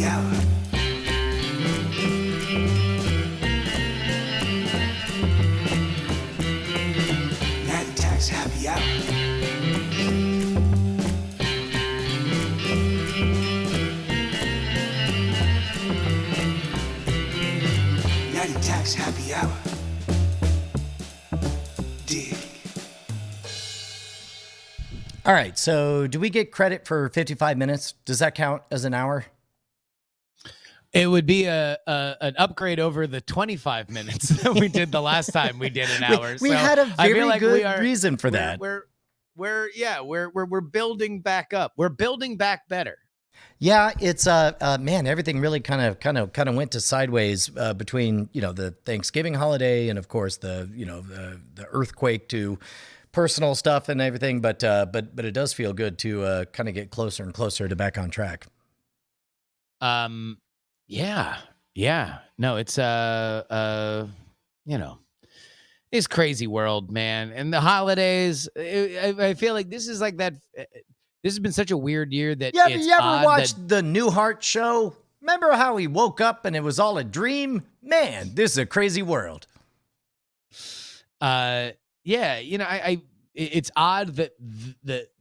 happy hour. Night attacks happy hour. Night attacks happy hour. Dig. All right, so do we get credit for 55 minutes? Does that count as an hour? It would be an upgrade over the 25 minutes that we did the last time we did an hour. We So had a I feel very like good reason for that. We're building back up. We're building back better. Yeah, it's man, everything really kind of went to sideways between, you know, the Thanksgiving holiday and of course the earthquake to personal stuff and everything, but it does feel good to kind of get closer and closer to back on track. Yeah. No, it's it's crazy world, man. And the holidays, I feel like this is like that. This has been such a weird year that Yeah, it's you ever odd watched the Newhart show? Remember how he woke up and it was all a dream? Man, this is a crazy world. Yeah, it's odd that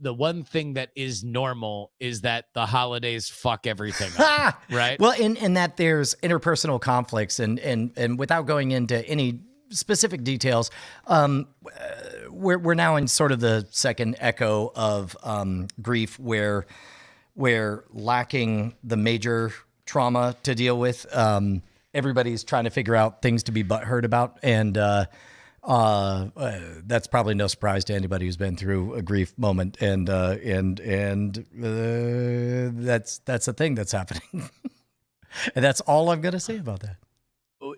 the one thing that is normal is that the holidays fuck everything up, right? Well, in that there's interpersonal conflicts and without going into any specific details, we're now in sort of the second echo of grief where lacking the major trauma to deal with, everybody's trying to figure out things to be butthurt about, and that's probably no surprise to anybody who's been through a grief moment, and that's the thing that's happening, and that's all I'm gonna say about that.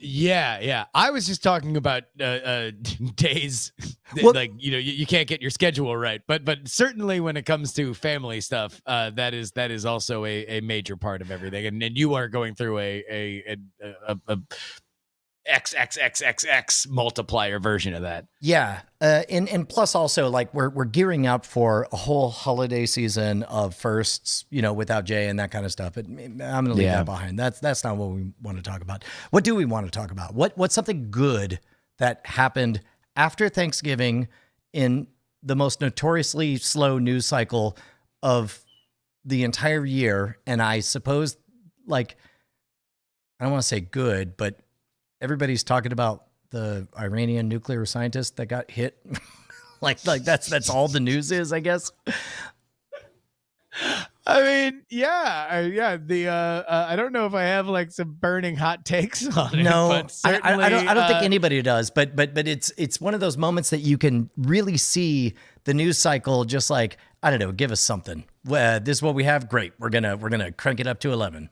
Yeah. I was just talking about days that, Well- like, you can't get your schedule right, but certainly when it comes to family stuff, that is also a major part of everything, and you are going through a XXXXX multiplier version of that. Yeah, and plus also like we're gearing up for a whole holiday season of firsts, without Jay and that kind of stuff. But I'm gonna leave that behind. That's not what we want to talk about. What do we want to talk about? What's something good that happened after Thanksgiving in the most notoriously slow news cycle of the entire year? And I suppose, like, I don't want to say good, but everybody's talking about the Iranian nuclear scientist that got hit. like that's all the news is, I guess. I mean, yeah. The I don't know if I have like some burning hot takes on it. No, but certainly, I don't think anybody does. But it's one of those moments that you can really see the news cycle just like, I don't know, give us something. This is what we have. Great, we're gonna crank it up to 11.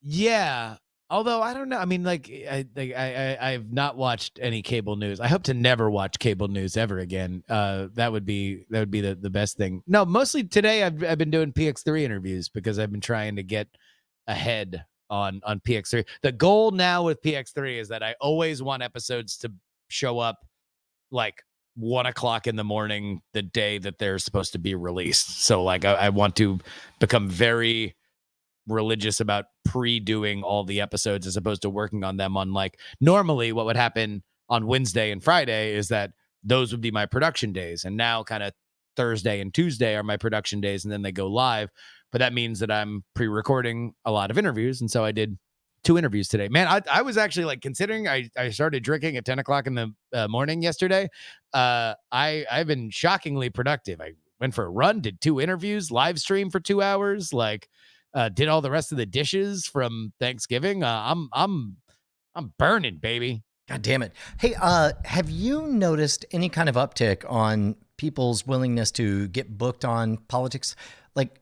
Yeah. Although I don't know, I mean, like I've not watched any cable news. I hope to never watch cable news ever again. That would be the best thing. No, mostly today I've been doing PX3 interviews because I've been trying to get ahead on PX3. The goal now with PX3 is that I always want episodes to show up like 1:00 in the morning the day that they're supposed to be released. So like I want to become very religious about pre-doing all the episodes as opposed to working on them on, like, normally what would happen on Wednesday and Friday is that those would be my production days, and now kind of Thursday and Tuesday are my production days, and then they go live. But that means that I'm pre-recording a lot of interviews, and so I did 2 interviews today. Man, I was actually like considering I started drinking at 10:00 in the morning yesterday. I've been shockingly productive. I went for a run, did 2 interviews, live stream for 2 hours, like did all the rest of the dishes from Thanksgiving. I'm burning, baby. God damn it. Hey, have you noticed any kind of uptick on people's willingness to get booked on politics? Like,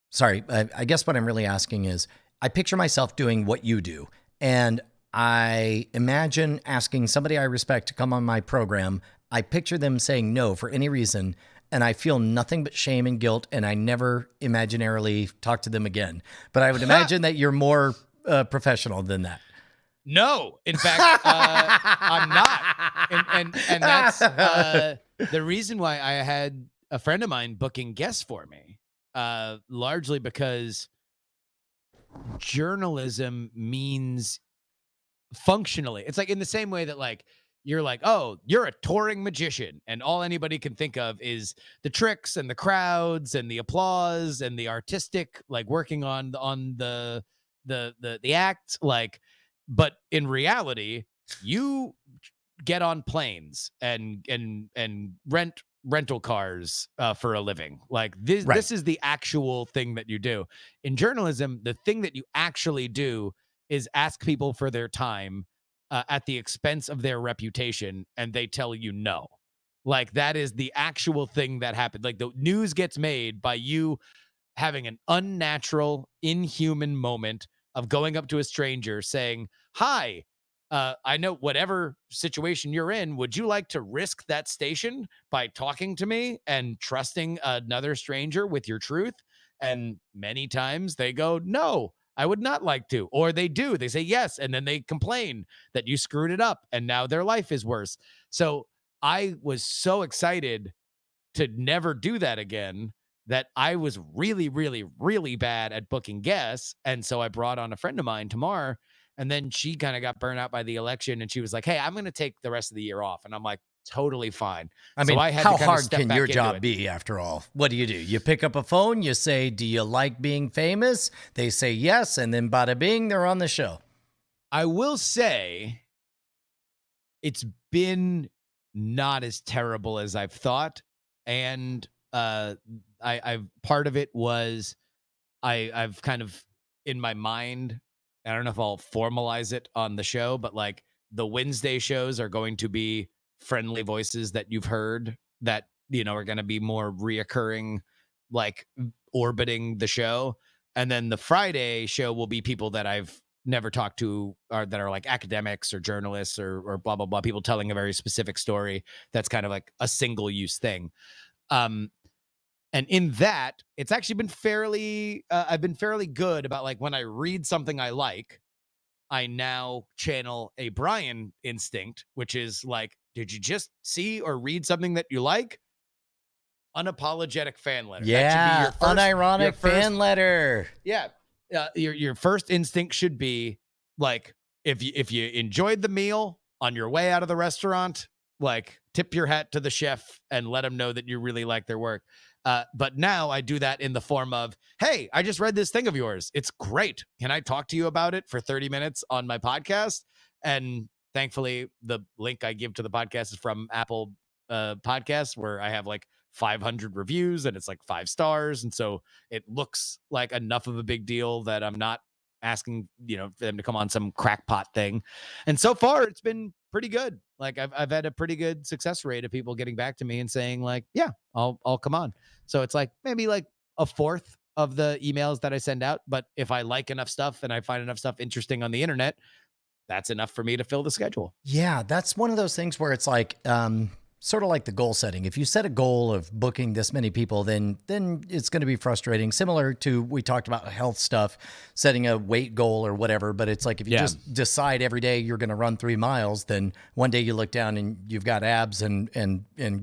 sorry, I guess what I'm really asking is, I picture myself doing what you do, and I imagine asking somebody I respect to come on my program. I picture them saying no for any reason, and I feel nothing but shame and guilt, and I never imaginarily talk to them again. But I would imagine that you're more professional than that. No, in fact, I'm not. And that's the reason why I had a friend of mine booking guests for me, largely because journalism means functionally. It's like in the same way that like you're like, oh, you're a touring magician, and all anybody can think of is the tricks and the crowds and the applause and the artistic, like working on the act. Like, but in reality, you get on planes and rental cars for a living. Like this, Right. this is the actual thing that you do. In journalism, the thing that you actually do is ask people for their time at the expense of their reputation, and they tell you no. Like that is the actual thing that happened. Like the news gets made by you having an unnatural, inhuman moment of going up to a stranger saying, hi, I know whatever situation you're in, would you like to risk that station by talking to me and trusting another stranger with your truth? And many times they go, no, I would not like to. Or they do. They say yes. And then they complain that you screwed it up and now their life is worse. So I was so excited to never do that again that I was really, really, really bad at booking guests. And so I brought on a friend of mine, Tamar, and then she kind of got burnt out by the election. And she was like, hey, I'm going to take the rest of the year off. And I'm like, totally fine. I So mean, I had how to kind of hard step can back your into job it. be after all? What do? You pick up a phone, you say, do you like being famous? They say yes, and then bada bing, they're on the show. I will say it's been not as terrible as I've thought. And I've part of it was I've kind of in my mind, I don't know if I'll formalize it on the show, but like the Wednesday shows are going to be friendly voices that you've heard that, you know, are going to be more reoccurring, like orbiting the show. And then the Friday show will be people that I've never talked to or that are like academics or journalists or blah, blah, blah, people telling a very specific story that's kind of like a single use thing. And in that, it's actually been fairly, I've been fairly good about like when I read something I like, I now channel a Brian instinct, which is like, did you just see or read something that you like? Unapologetic fan letter. Yeah, that should be your first, unironic fan letter. Yeah. Your first instinct should be like, if you enjoyed the meal on your way out of the restaurant, like tip your hat to the chef and let them know that you really like their work. But now I do that in the form of, hey, I just read this thing of yours. It's great. Can I talk to you about it for 30 minutes on my podcast? And thankfully, the link I give to the podcast is from Apple Podcasts, where I have like 500 reviews and it's like 5 stars. And so it looks like enough of a big deal that I'm not asking, you know, for them to come on some crackpot thing. And so far it's been pretty good. Like I've had a pretty good success rate of people getting back to me and saying like, yeah, I'll come on. So it's like maybe like a fourth of the emails that I send out. But if I like enough stuff and I find enough stuff interesting on the internet, that's enough for me to fill the schedule. Yeah, that's one of those things where it's like, sort of like the goal setting. If you set a goal of booking this many people, then it's going to be frustrating. Similar to, we talked about health stuff, setting a weight goal or whatever. But it's like, if you just decide every day you're going to run 3 miles, then one day you look down and you've got abs and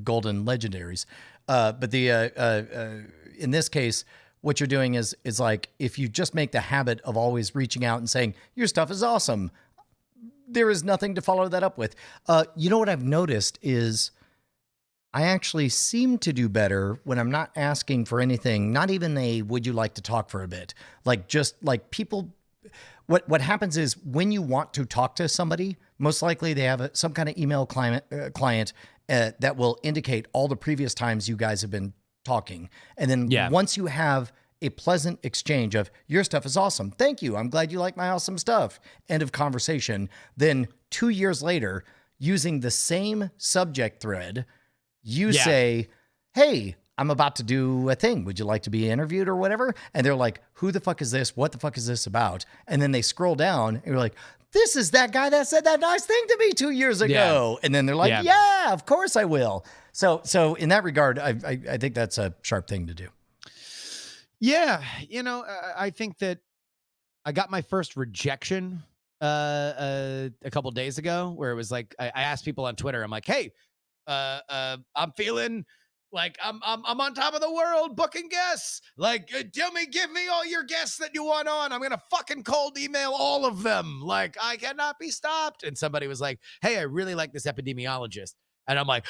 golden legendaries. But in this case, what you're doing is like, if you just make the habit of always reaching out and saying, your stuff is awesome, there is nothing to follow that up with. You know what I've noticed is I actually seem to do better when I'm not asking for anything, not even a, would you like to talk for a bit? Like, just like people, what happens is when you want to talk to somebody, most likely they have some kind of email client that will indicate all the previous times you guys have been talking. And then once you have a pleasant exchange of, your stuff is awesome, thank you, I'm glad you like my awesome stuff, end of conversation, then 2 years later, using the same subject thread, you say, hey, I'm about to do a thing. Would you like to be interviewed or whatever? And they're like, who the fuck is this? What the fuck is this about? And then they scroll down and you're like, this is that guy that said that nice thing to me 2 years ago. And then they're like, yeah, of course I will. So in that regard, I think that's a sharp thing to do. Yeah. You know, I think that I got my first rejection a couple days ago, where it was like, I asked people on Twitter, I'm like, hey, I'm feeling Like I'm on top of the world booking guests. Like give me all your guests that you want on. I'm gonna fucking cold email all of them. Like I cannot be stopped. And somebody was like, "Hey, I really like this epidemiologist." And I'm like,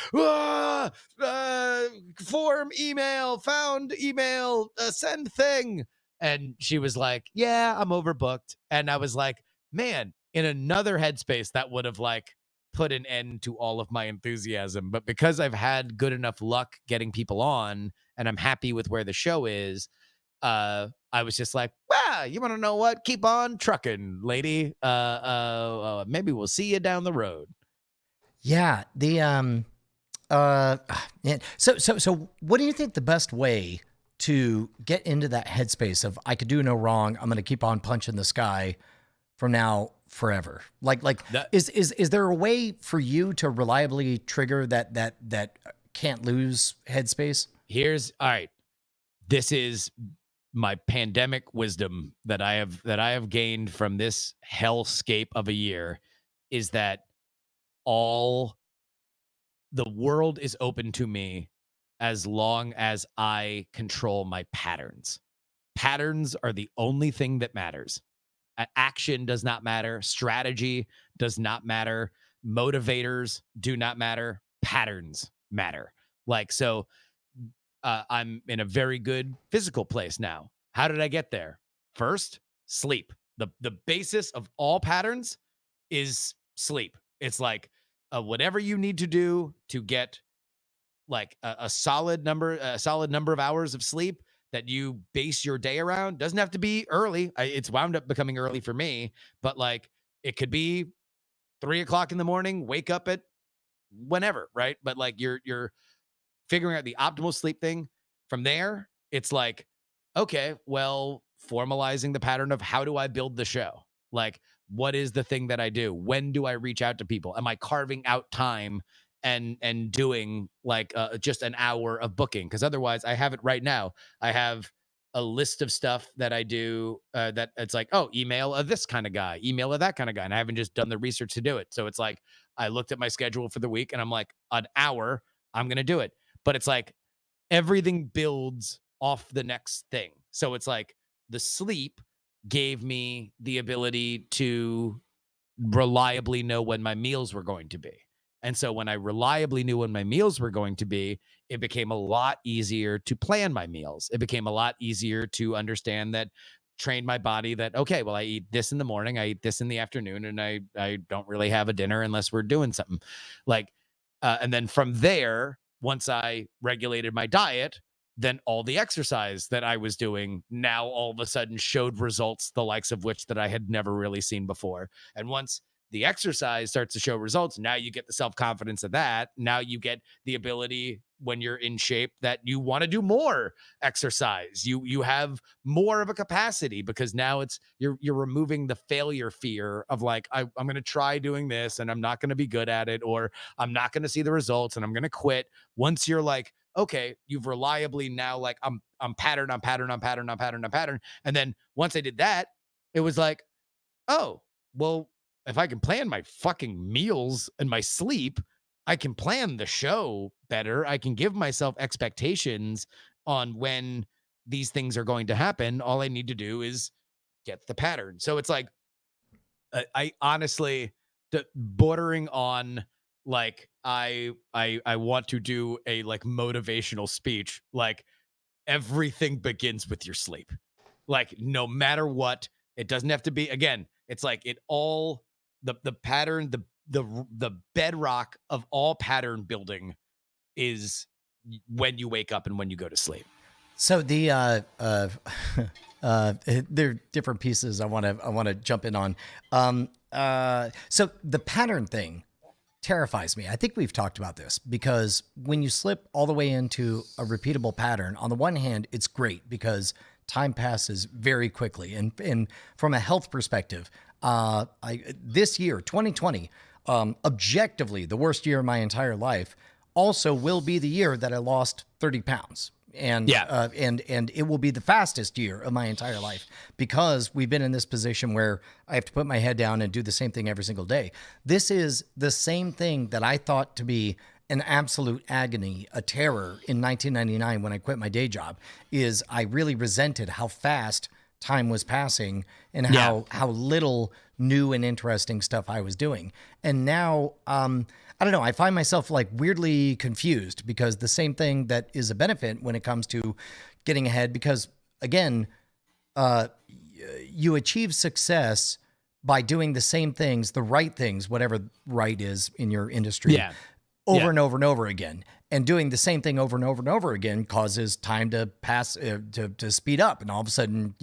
form email, found email, send thing. And she was like, "Yeah, I'm overbooked." And I was like, "Man, in another headspace, that would have like put an end to all of my enthusiasm. But because I've had good enough luck getting people on and I'm happy with where the show is, I was just like, well, you want to know what? Keep on trucking, lady. Maybe we'll see you down the road. Yeah. Uh, yeah. So what do you think the best way to get into that headspace of I could do no wrong, I'm going to keep on punching the sky from now forever? Like That- is there a way for you to reliably trigger that can't lose headspace? All right. This is my pandemic wisdom that I have gained from this hellscape of a year is that all the world is open to me as long as I control my patterns. Patterns are the only thing that matters. Action does not matter. Strategy does not matter. Motivators do not matter. Patterns matter. Like, so I'm in a very good physical place now. How did I get there? First, sleep. The basis of all patterns is sleep. It's like whatever you need to do to get like a solid number of hours of sleep that you base your day around. Doesn't have to be early. It's wound up becoming early for me, but like it could be 3 o'clock in the morning, wake up at whenever, right? But like you're figuring out the optimal sleep thing. From there, it's like, okay, well, formalizing the pattern of how do I build the show? Like, what is the thing that I do? When do I reach out to people? Am I carving out time and doing like just an hour of booking? Because otherwise, I have it right now. I have a list of stuff that I do that it's like, oh, email a this kind of guy, email a that kind of guy. And I haven't just done the research to do it. So it's like, I looked at my schedule for the week and I'm like, an hour, I'm going to do it. But it's like everything builds off the next thing. So it's like the sleep gave me the ability to reliably know when my meals were going to be. And so when I reliably knew when my meals were going to be, it became a lot easier to plan my meals. It became a lot easier to understand that, train my body that, okay, well, I eat this in the morning, I eat this in the afternoon, and I don't really have a dinner unless we're doing something. Like, and then from there, once I regulated my diet, then all the exercise that I was doing now all of a sudden showed results, the likes of which that I had never really seen before. And once the exercise starts to show results, now you get the self-confidence of that. Now you get the ability when you're in shape that you want to do more exercise. You have more of a capacity because now it's you're removing the failure fear of like, I'm going to try doing this and I'm not going to be good at it, or I'm not going to see the results and I'm going to quit. Once you're like, okay, you've reliably now like I'm pattern on pattern on pattern on pattern on pattern. And then once I did that, it was like, oh, well, if I can plan my fucking meals and my sleep, I can plan the show better. I can give myself expectations on when these things are going to happen. All I need to do is get the pattern. So it's like, I honestly, bordering on like, I want to do a like motivational speech. Like everything begins with your sleep. Like no matter what, it doesn't have to be, again, it's like it all, the pattern, the bedrock of all pattern building is when you wake up and when you go to sleep. So the there are different pieces I want to jump in on. So the pattern thing terrifies me. I think we've talked about this because when you slip all the way into a repeatable pattern, on the one hand, it's great because time passes very quickly. And from a health perspective, this year, 2020, objectively the worst year of my entire life, also will be the year that I lost 30 pounds. And and it will be the fastest year of my entire life because we've been in this position where I have to put my head down and do the same thing every single day. This is the same thing that I thought to be an absolute agony, a terror in 1999 when I quit my day job is I really resented how fast time was passing and how little new and interesting stuff I was doing. And now, I don't know, I find myself like weirdly confused because the same thing that is a benefit when it comes to getting ahead, because again, you achieve success by doing the same things, the right things, whatever right is in your industry, over and over and over again. And doing the same thing over and over and over again causes time to pass, to speed up. And all of a sudden,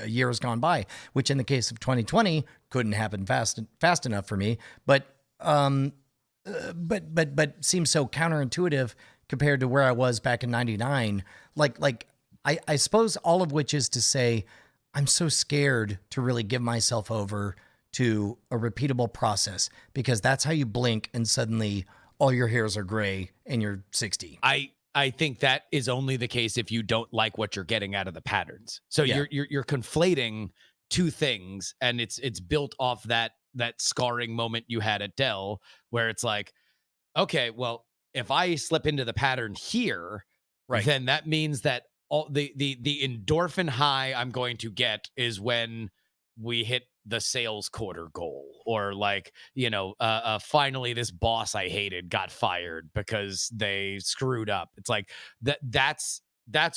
a year has gone by, which in the case of 2020 couldn't happen fast enough for me. But seems so counterintuitive compared to where I was back in '99. I suppose all of which is to say, I'm so scared to really give myself over to a repeatable process, because that's how you blink and suddenly all your hairs are gray and you're 60. I think that is only the case if you don't like what you're getting out of the patterns. So you're conflating two things, and it's built off that scarring moment you had at Dell, where it's like, okay, well, if I slip into the pattern here, right, then that means that all the endorphin high I'm going to get is when we hit the sales quarter goal, or like, finally this boss I hated got fired because they screwed up. It's like that's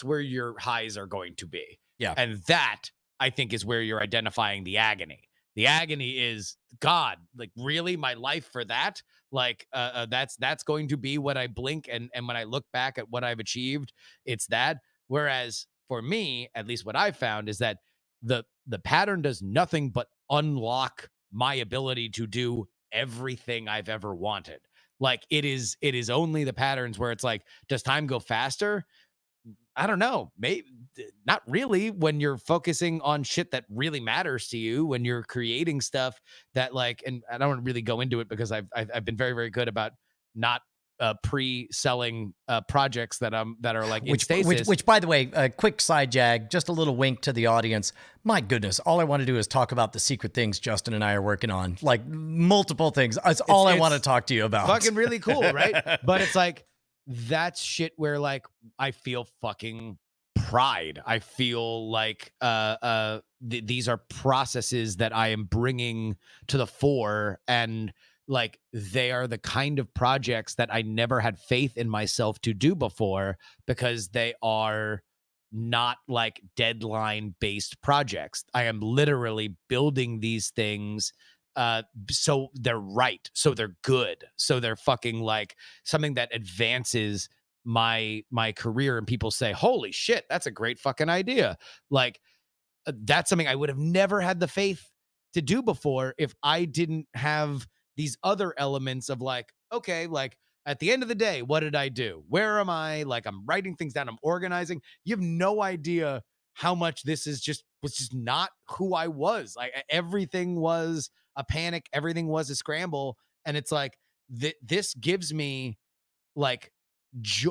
where your highs are going to be. Yeah. And that, I think, is where you're identifying the agony. The agony is, God, like, really, my life for that? Like, that's going to be what I blink, and when I look back at what I've achieved, it's that. Whereas for me, at least what I've found is that the pattern does nothing but unlock my ability to do everything I've ever wanted. Like, it is only the patterns where it's like, does time go faster? I don't know. Maybe not really, when you're focusing on shit that really matters to you, when you're creating stuff that, like, and I don't want to really go into it because I've been very, very good about not pre-selling projects that are like in stasis. Which, by the way, a quick side jag, just a little wink to the audience. My goodness, all I want to do is talk about the secret things Justin and I are working on, like multiple things. That's all I want to talk to you about. Fucking really cool, right? But it's like, that's shit where, like, I feel fucking pride. I feel like these are processes that I am bringing to the fore, and like, they are the kind of projects that I never had faith in myself to do before, because they are not like deadline based projects. I am literally building these things so they're right, so they're good, so they're fucking like something that advances my career, and people say, holy shit, that's a great fucking idea. Like, that's something I would have never had the faith to do before if I didn't have these other elements of, like, okay, like, at the end of the day, what did I do? Where am I? Like, I'm writing things down, I'm organizing. You have no idea how much this was just not who I was. Like, everything was a panic, everything was a scramble. And it's like, this gives me like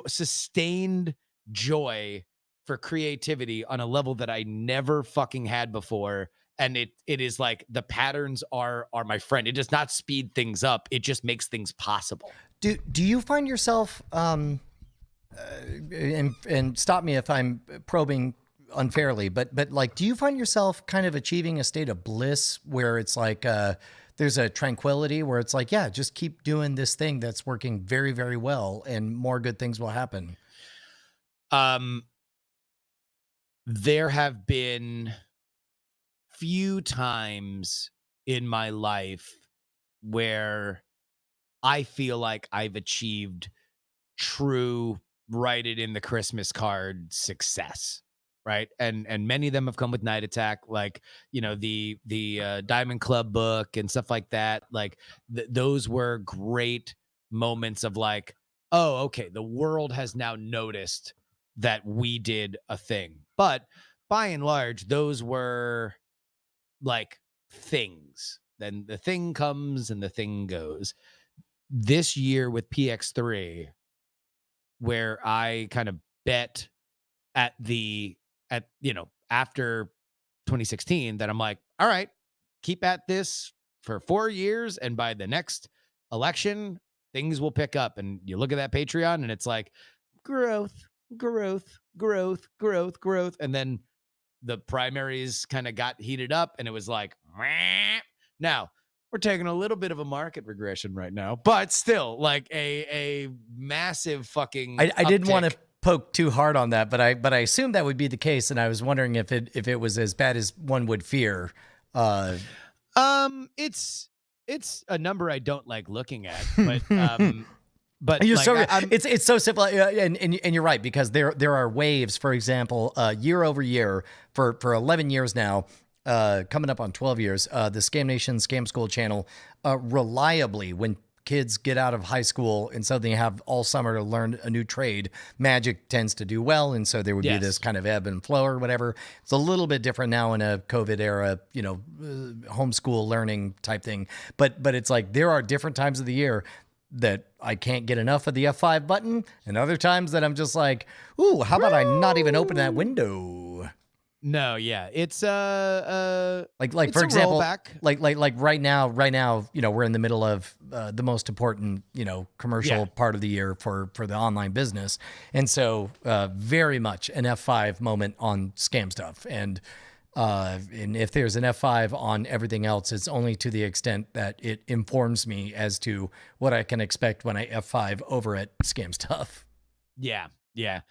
sustained joy for creativity on a level that I never fucking had before. And it is like, the patterns are my friend. It does not speed things up. It just makes things possible. Do you find yourself, and stop me if I'm probing unfairly, but like, do you find yourself kind of achieving a state of bliss where it's like, there's a tranquility where it's like, yeah, just keep doing this thing that's working very, very well, and more good things will happen? There have been few times in my life where I feel like I've achieved true write it in the Christmas card success, right? And many of them have come with Night Attack, like, the Diamond Club book and stuff like that. Like, those were great moments of like, oh, okay, the world has now noticed that we did a thing. But by and large, those were like things. Then the thing comes and the thing goes. This year with PX3, where I kind of bet after 2016 that I'm like, all right, keep at this for 4 years, and by the next election, things will pick up. And you look at that Patreon and it's like growth, growth, growth, growth, growth. And then the primaries kind of got heated up and it was like, now we're taking a little bit of a market regression right now, but still like a massive fucking I didn't want to uptick. poke too hard on that, but I assumed that would be the case, and I was wondering if it was as bad as one would fear. It's a number I don't like looking at, but You're like, so I'm, it's so simple, and you're right, because there are waves. For example, year over year for 11 years now, coming up on 12 years, the Scam Nation Scam School channel reliably, when kids get out of high school and suddenly have all summer to learn a new trade, magic tends to do well, and so there would be Yes. this kind of ebb and flow or whatever. It's a little bit different now in a COVID era, homeschool learning type thing, but it's like there are different times of the year that I can't get enough of the F5 button, and other times that I'm just like, ooh, how about I not even open that window? no, yeah, it's Like it's for a example, rollback. like right now, we're in the middle of the most important, commercial Yeah. part of the year for the online business. And so very much an F5 moment on scam stuff. And if there's an F5 on everything else, it's only to the extent that it informs me as to what I can expect when I F5 over at scam stuff. Yeah, yeah,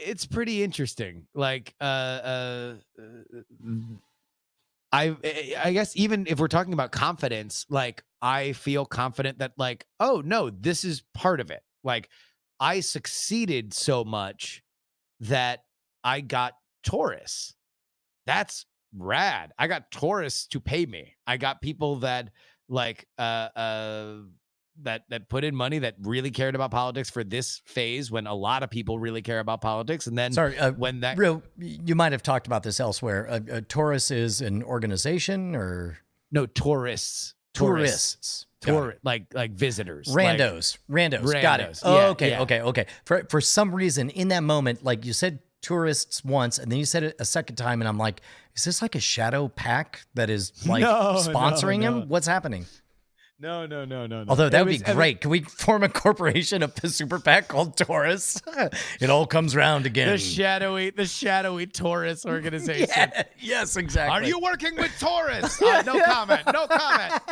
it's pretty interesting. Like, I guess even if we're talking about confidence, like I feel confident that like, oh no, this is part of it. Like I succeeded so much that I got Taurus. That's rad. I got Taurus to pay me. I got people that like that put in money, that really cared about politics for this phase when a lot of people really care about politics. And then Sorry, when that you might have talked about this elsewhere. Taurus is an organization or no tourists. tourists. Got it. Like visitors. Randos. Got it. Randos. Oh, Yeah, okay, yeah. okay. For some reason in that moment, like you said tourists once, and then you said it a second time, and I'm like, is this like a shadow pack that is like No, sponsoring no. him? What's happening? No. Although that It would be was- I mean, great. Can we form a corporation of a super PAC called Taurus? It all comes round again. the shadowy Taurus organization. Yeah, yes, exactly. Are you working with Taurus? No comment. No comment.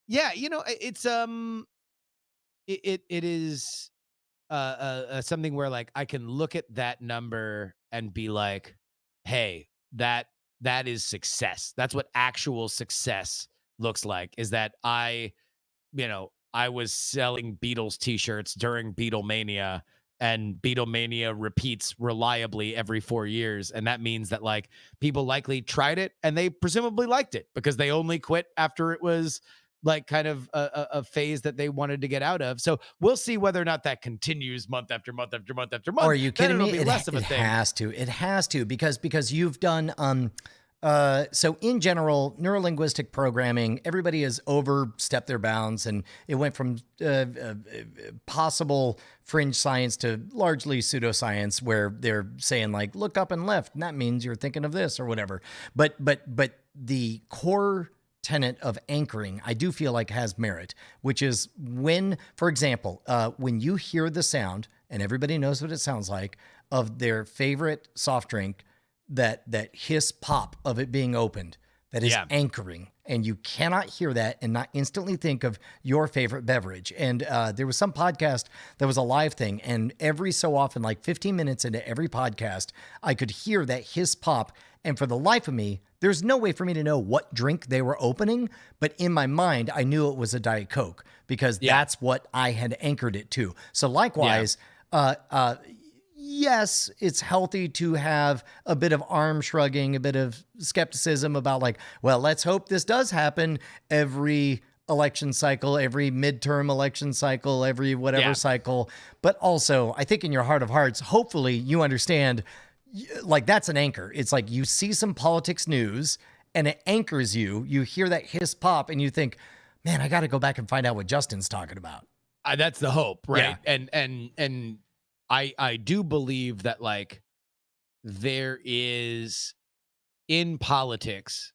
Yeah, it's it is something where like I can look at that number and be like, hey, that is success. That's what actual success looks like, is that I was selling Beatles t-shirts during Beatlemania, and Beatlemania repeats reliably every 4 years. And that means that like people likely tried it and they presumably liked it because they only quit after it was like kind of a phase that they wanted to get out of. So we'll see whether or not that continues month after month after month after month. Or are you kidding Then me? it'll be less of a It thing. has to. It has to because you've done so in general, neurolinguistic programming, everybody has overstepped their bounds, and it went from possible fringe science to largely pseudoscience, where they're saying like, look up and left, and that means you're thinking of this or whatever. But the core tenet of anchoring, I do feel like has merit, which is when, for example, when you hear the sound, and everybody knows what it sounds like, of their favorite soft drink, that hiss pop of it being opened, that is anchoring, and you cannot hear that and not instantly think of your favorite beverage. And there was some podcast that was a live thing, and every so often, like 15 minutes into every podcast, I could hear that hiss pop, and for the life of me, there's no way for me to know what drink they were opening, but in my mind, I knew it was a Diet Coke because that's what I had anchored it to. So likewise, yes, it's healthy to have a bit of arm shrugging, a bit of skepticism about like, well, let's hope this does happen every election cycle, every midterm election cycle, every whatever cycle. But also, I think in your heart of hearts, hopefully you understand, like that's an anchor. It's like you see some politics news and it anchors you. You hear that hiss pop and you think, man, I got to go back and find out what Justin's talking about. That's the hope, right? Yeah. And I do believe that like there is in politics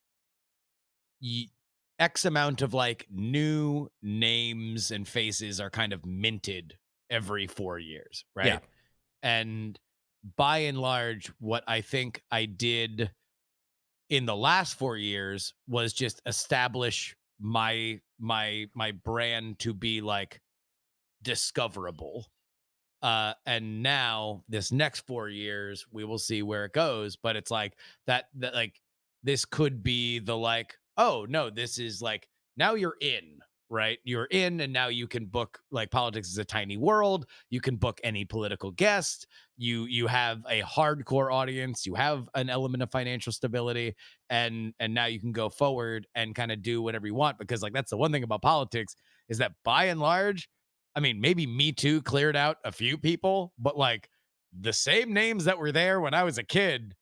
X amount of like new names and faces are kind of minted every 4 years, right? Yeah. And by and large, what I think I did in the last 4 years was just establish my brand to be like discoverable. And now this next 4 years, we will see where it goes. But it's like that like this could be the like, oh no, this is like now you're in, right? You're in, and now you can book like politics is a tiny world. You can book any political guest. You have a hardcore audience. You have an element of financial stability, and now you can go forward and kind of do whatever you want, because like that's the one thing about politics is that by and large, I mean, maybe Me Too cleared out a few people, but like the same names that were there when I was a kid,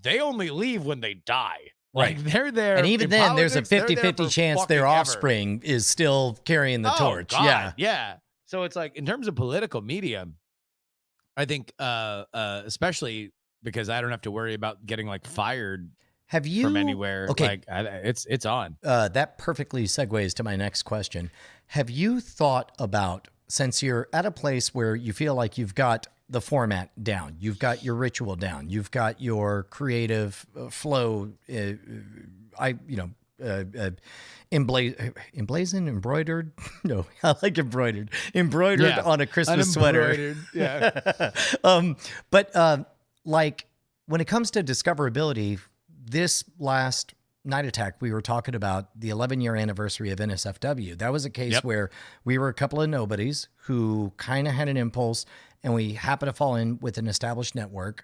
they only leave when they die. Right. Like they're there. And even in then, there's a politics, they're there 50-50 for chance their fucking ever. offspring is still carrying the torch. God, Yeah. yeah. So it's like in terms of political media, I think especially because I don't have to worry about getting like fired Have you from anywhere. Okay. Like it's on. That perfectly segues to my next question. Have you thought about, since you're at a place where you feel like you've got the format down, you've got your ritual down, you've got your creative flow, embroidered? No, I like embroidered on a Christmas sweater. Yeah. Like when it comes to discoverability, this last Night Attack, we were talking about the 11-year anniversary of NSFW. That was a case where we were a couple of nobodies who kind of had an impulse, and we happened to fall in with an established network.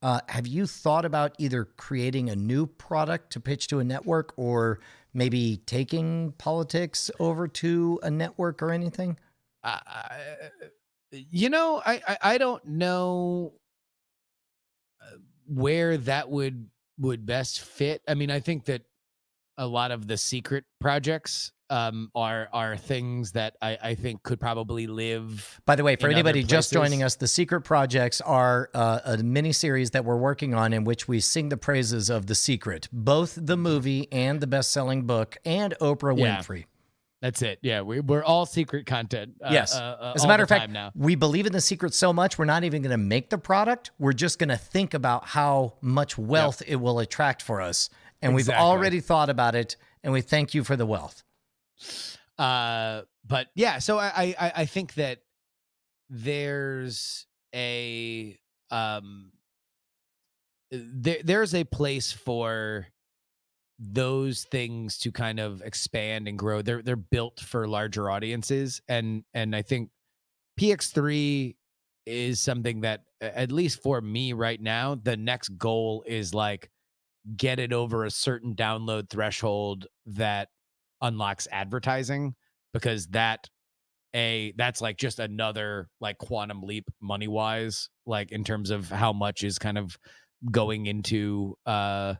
Have you thought about either creating a new product to pitch to a network, or maybe taking politics over to a network or anything? I don't know where that would best fit. I mean, I think that a lot of the secret projects are things that I think could probably live. By the way, for in anybody other just places. joining us, the secret projects are a mini series that we're working on in which we sing the praises of The Secret, both the movie and the best-selling book, and Oprah Winfrey. That's it. Yeah, we're all secret content. Yes. As a matter of fact, now. we believe in The Secret so much, we're not even going to make the product. We're just going to think about how much wealth it will attract for us. And we've already thought about it, and we thank you for the wealth. But yeah, so I think that there's a there's a place for those things to kind of expand and grow. They're built for larger audiences, and I think PX3 is something that, at least for me right now, the next goal is like get it over a certain download threshold that unlocks advertising, because that's like just another like quantum leap money wise, like in terms of how much is kind of going into my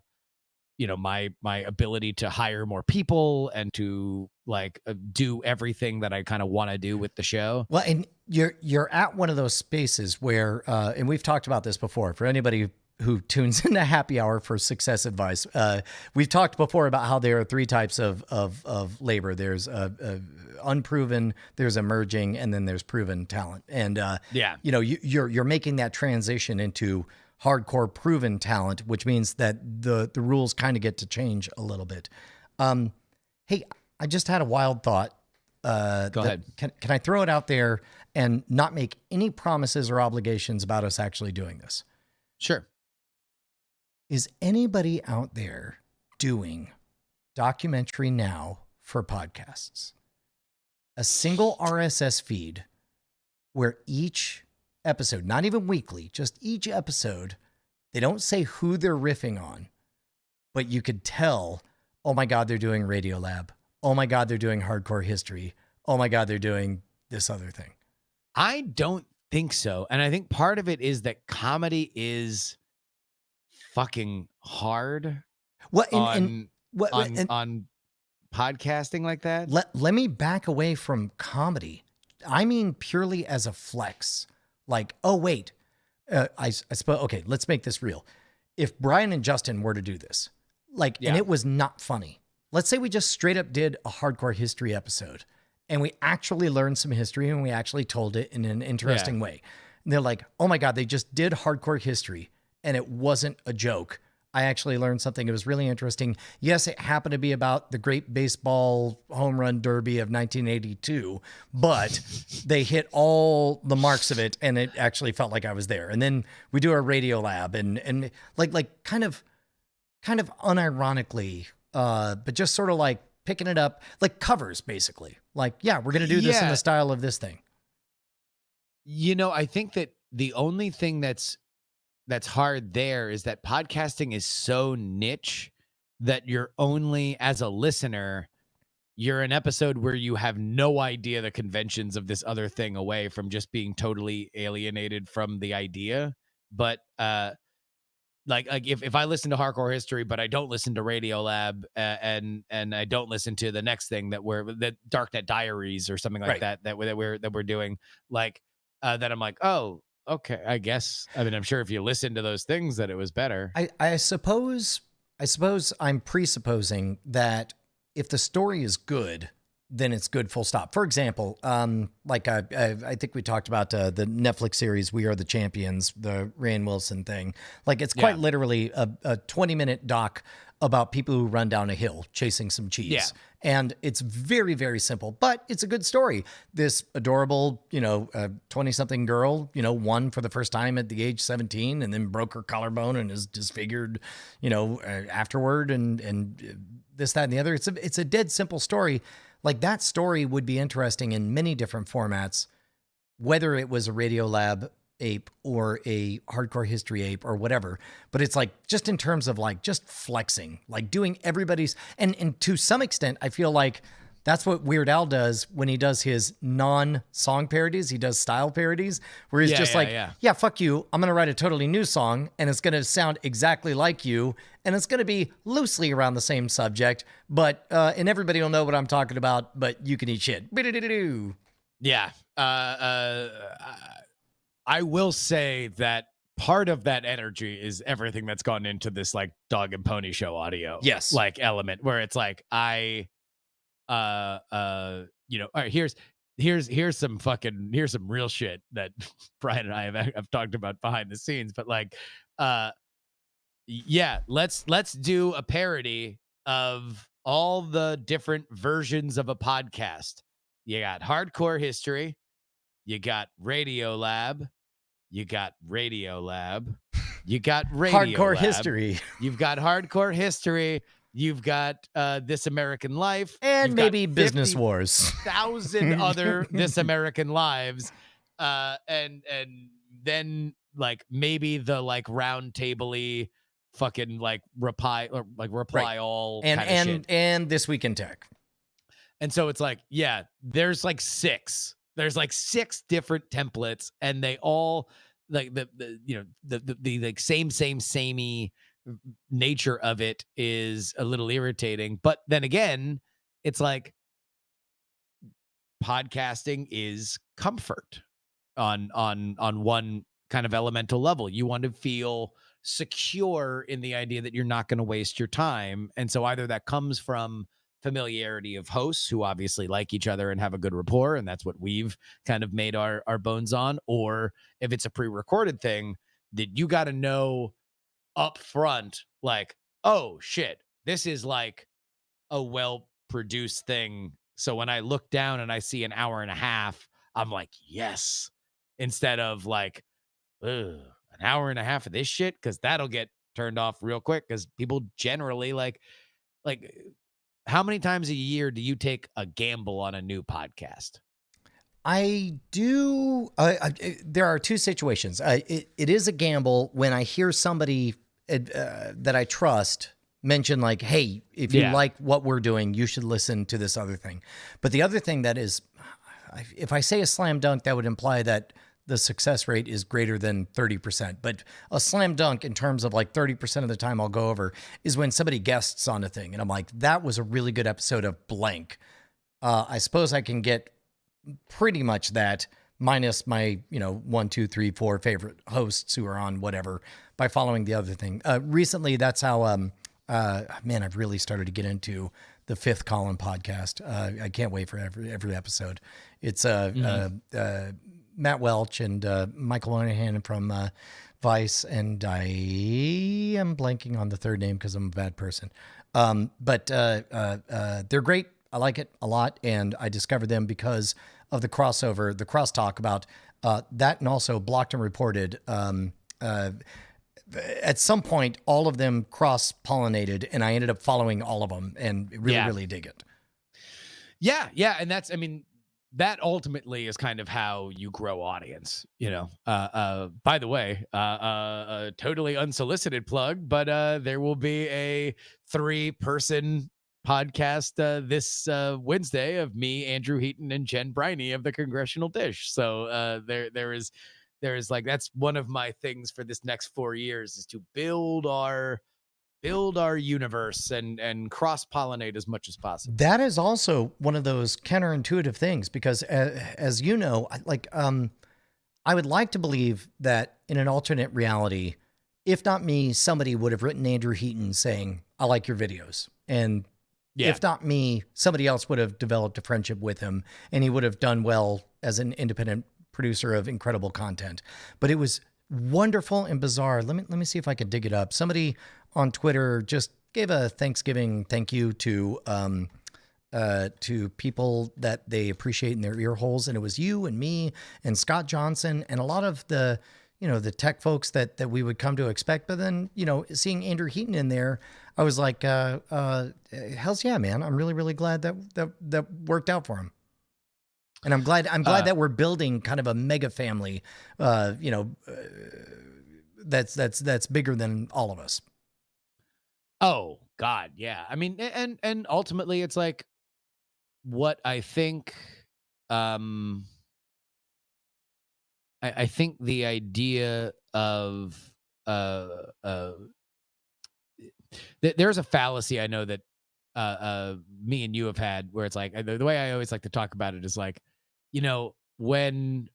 ability to hire more people and to like do everything that I kind of want to do with the show. Well, and you're at one of those spaces where, and we've talked about this before, for anybody who tunes into Happy Hour for success advice. We've talked before about how there are three types of labor. There's unproven, there's emerging, and then there's proven talent. And you're making that transition into hardcore proven talent, which means that the rules kind of get to change a little bit. Hey, I just had a wild thought. Go ahead. Can I throw it out there and not make any promises or obligations about us actually doing this? Sure. Is anybody out there doing documentary now for podcasts? A single RSS feed where each episode, not even weekly, just each episode, they don't say who they're riffing on, but you could tell, oh my God, they're doing Radiolab. Oh my God, they're doing Hardcore History. Oh my God, they're doing this other thing. I don't think so. And I think part of it is that comedy is fucking hard on podcasting like that. Let me back away from comedy. I mean purely as a flex. Like, oh wait, I suppose. Okay, let's make this real. If Brian and Justin were to do this, and it was not funny, let's say we just straight up did a hardcore history episode and we actually learned some history and we actually told it in an interesting way. And they're like, oh my God, they just did hardcore history and it wasn't a joke. I actually learned something. It was really interesting. Yes, it happened to be about the great baseball home run derby of 1982, but they hit all the marks of it and it actually felt like I was there. And then we do our radio lab and like kind of unironically, but just sort of like picking it up, like covers basically. Like, yeah, we're going to do this in the style of this thing. You know, I think that the only thing that's hard there is that podcasting is so niche that you're only, as a listener, you're an episode where you have no idea the conventions of this other thing away from just being totally alienated from the idea. But like if I listen to Hardcore History, but I don't listen to Radio Lab and I don't listen to the next thing that Darknet Diaries or something like that we're doing, like that I'm like, oh, okay, I guess. I mean, I'm sure if you listen to those things that it was better. I suppose I'm presupposing that if the story is good, then it's good, full stop. For example, like I think we talked about the Netflix series We Are the Champions, the Rainn Wilson thing. Like it's quite literally a 20-minute doc about people who run down a hill chasing some cheese. Yeah. And it's very, very simple, but it's a good story. This adorable, 20-something girl, won for the first time at the age 17 and then broke her collarbone and is disfigured, afterward and this, that, and the other. It's a dead simple story. Like that story would be interesting in many different formats, whether it was a Radiolab ape or a hardcore history ape or whatever. But it's like, just in terms of like, just flexing, like doing everybody's, and to some extent, I feel like that's what Weird Al does when he does his non-song parodies. He does style parodies where he's fuck you. I'm going to write a totally new song and it's going to sound exactly like you. And it's going to be loosely around the same subject, but, and everybody will know what I'm talking about, but you can eat shit. Yeah. I will say that part of that energy is everything that's gone into this like Dog and Pony Show audio. Yes. Like element where it's like, all right, here's some real shit that Brian and I have talked about behind the scenes, but like, let's do a parody of all the different versions of a podcast. You got Hardcore History, you got Radio Lab, you got Radio Lab, you got Radio Hardcore Lab, History. You've got Hardcore History. You've got This American Life. And maybe Business Wars. 1,000 other This American Lives. And then like maybe the like round table-y fucking like reply all and kind of shit. And This Week in Tech. And so it's like, yeah, there's like six different templates and they all like the like samey nature of it is a little irritating. But then again, it's like podcasting is comfort on one kind of elemental level. You want to feel secure in the idea that you're not going to waste your time. And so either that comes from familiarity of hosts who obviously like each other and have a good rapport, and that's what we've kind of made our bones on, or if it's a pre-recorded thing that you got to know up front, like, oh shit, this is like a well-produced thing. So when I look down and I see an hour and a half, I'm like, yes, instead of like, an hour and a half of this shit, because that'll get turned off real quick, because people generally like how many times a year do you take a gamble on a new podcast? I do. There are two situations. It is a gamble when I hear somebody that I trust mention like, hey, if you like what we're doing, you should listen to this other thing. But the other thing that is, if I say a slam dunk, that would imply that the success rate is greater than 30%. But a slam dunk in terms of like 30% of the time I'll go over is when somebody guests on a thing. And I'm like, that was a really good episode of blank. I suppose I can get pretty much that minus my, 1, 2, 3, 4 favorite hosts who are on whatever by following the other thing. Recently, that's how, man, I've really started to get into the Fifth Column podcast. I can't wait for every episode. It's Matt Welch and Michael Moynihan from Vice, and I am blanking on the third name because I'm a bad person. But they're great. I like it a lot, and I discovered them because of the crossover, the crosstalk about that, and also Blocked and Reported. At some point, all of them cross-pollinated, and I ended up following all of them, and really dig it. Yeah, and that's, I mean, that ultimately is kind of how you grow audience, you know. By the way, a totally unsolicited plug, but there will be a 3-person podcast this Wednesday of me, Andrew Heaton, and Jen Briney of the Congressional Dish. So there is like, that's one of my things for this next 4 years, is to build our universe and cross-pollinate as much as possible. That is also one of those counterintuitive things, because as you know, I would like to believe that in an alternate reality, if not me, somebody would have written Andrew Heaton saying, I like your videos. And if not me, somebody else would have developed a friendship with him, and he would have done well as an independent producer of incredible content. But it was wonderful and bizarre. Let me see if I could dig it up. Somebody on Twitter just gave a Thanksgiving thank you to people that they appreciate in their ear holes, and it was you and me and Scott Johnson and a lot of the the tech folks that we would come to expect. But then seeing Andrew Heaton in there, I was like, hell's yeah, man! I'm really glad that worked out for him. And I'm glad that we're building kind of a mega family, that's bigger than all of us. Oh God, yeah. I mean, and ultimately, it's like what I think. I think the idea of there's a fallacy I know that me and you have had, where it's like, the way I always like to talk about it is like, when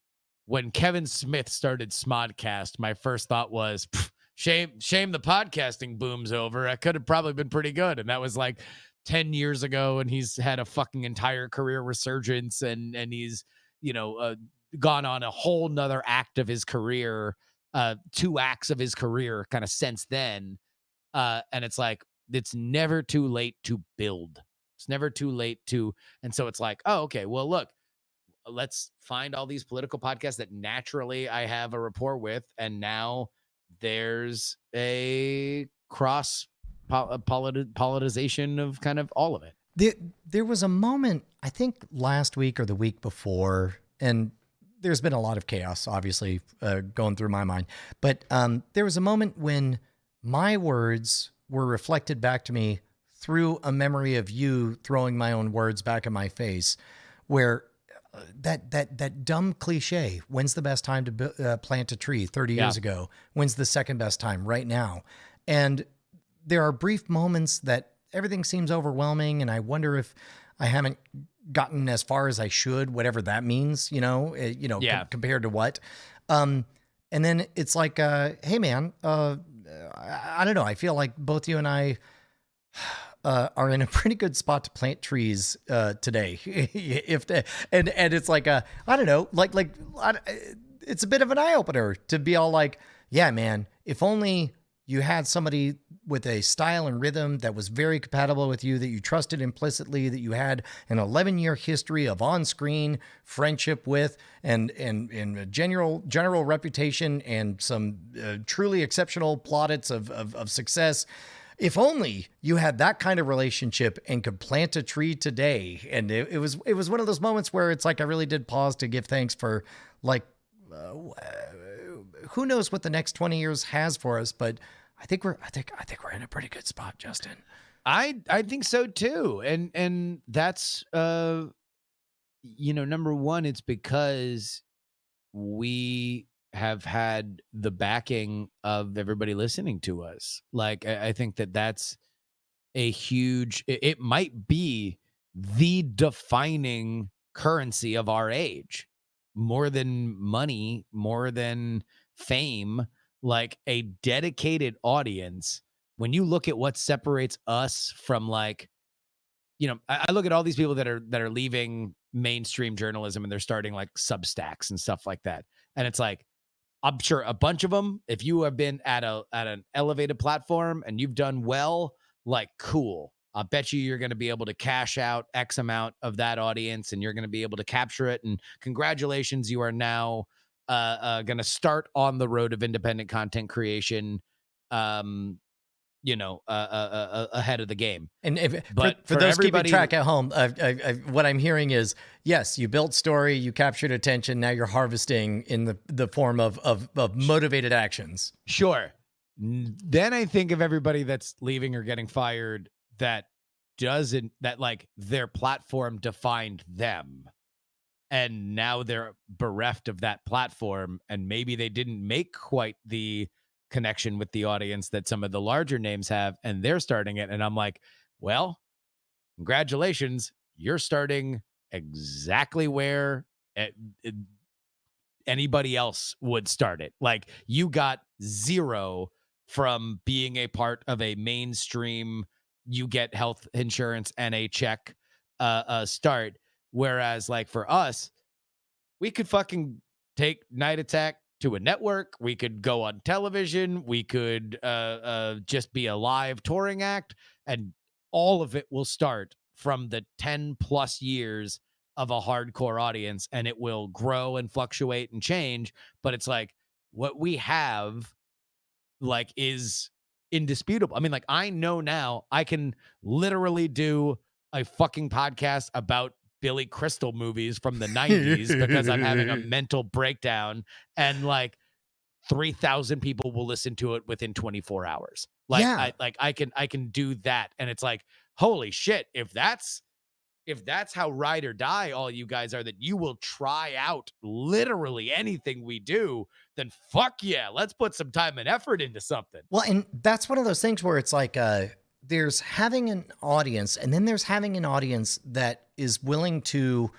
Kevin Smith started Smodcast, my first thought was, shame the podcasting boom's over. I could have probably been pretty good. And that was like 10 years ago, and he's had a fucking entire career resurgence, and he's gone on a whole nother act of his career, 2 acts of his career kind of since then. And it's like, it's never too late to build. It's never too late to, and so it's like, oh, okay, well, look, let's find all these political podcasts that naturally I have a rapport with, and now there's a cross politicization of kind of all of it. There was a moment, I think last week or the week before, and there's been a lot of chaos, obviously, going through my mind, but there was a moment when my words were reflected back to me through a memory of you throwing my own words back in my face, where that dumb cliche, when's the best time to plant a tree 30 years ago? When's the second best time? Right now. And there are brief moments that everything seems overwhelming, and I wonder if I haven't gotten as far as I should, whatever that means, compared to what. And then it's like, hey man, I don't know. I feel like both you and I are in a pretty good spot to plant trees today. And it's like, I don't know, it's a bit of an eye opener to be all like, yeah, man, if only you had somebody with a style and rhythm that was very compatible with you, that you trusted implicitly, that you had an 11-year history of on-screen friendship with, and a general reputation, and some truly exceptional plaudits of success. If only you had that kind of relationship and could plant a tree today. And it was one of those moments where it's like, I really did pause to give thanks for, like, who knows what the next 20 years has for us, but I think we're in a pretty good spot, Justin. I think so too. And that's number one, it's because we have had the backing of everybody listening to us. Like, I think that's a huge, it might be the defining currency of our age, more than money, more than fame, like a dedicated audience. When you look at what separates us from like I look at all these people that are leaving mainstream journalism and they're starting like Substacks and stuff like that. And it's like, I'm sure a bunch of them, if you have been at an elevated platform and you've done well, like, cool. I bet you're going to be able to cash out X amount of that audience and you're going to be able to capture it. And congratulations, you are now going to start on the road of independent content creation, ahead of the game. And But for those keeping track at home, what I'm hearing is, yes, you built story, you captured attention. Now you're harvesting in the form of motivated actions. Sure. Then I think of everybody that's leaving or getting fired that like their platform defined them. And now they're bereft of that platform. And maybe they didn't make quite the connection with the audience that some of the larger names have, and they're starting it. And I'm like, well, congratulations. You're starting exactly where anybody else would start it. Like, you got zero from being a part of a mainstream, you get health insurance and a check start. Whereas like for us, we could fucking take Night Attack to a network. We could go on television. We could just be a live touring act, and all of it will start from the 10 plus years of a hardcore audience, and it will grow and fluctuate and change. But it's like what we have like is indisputable. I mean, like, I know now I can literally do a fucking podcast about Billy Crystal movies from the 90s because I'm having a mental breakdown, and like 3,000 people will listen to it within 24 hours. Like, yeah. I can do that. And it's like, holy shit, if that's how ride or die all you guys are, that you will try out literally anything we do, then fuck yeah, let's put some time and effort into something. Well, and that's one of those things where it's like, there's having an audience, and then there's having an audience that is willing to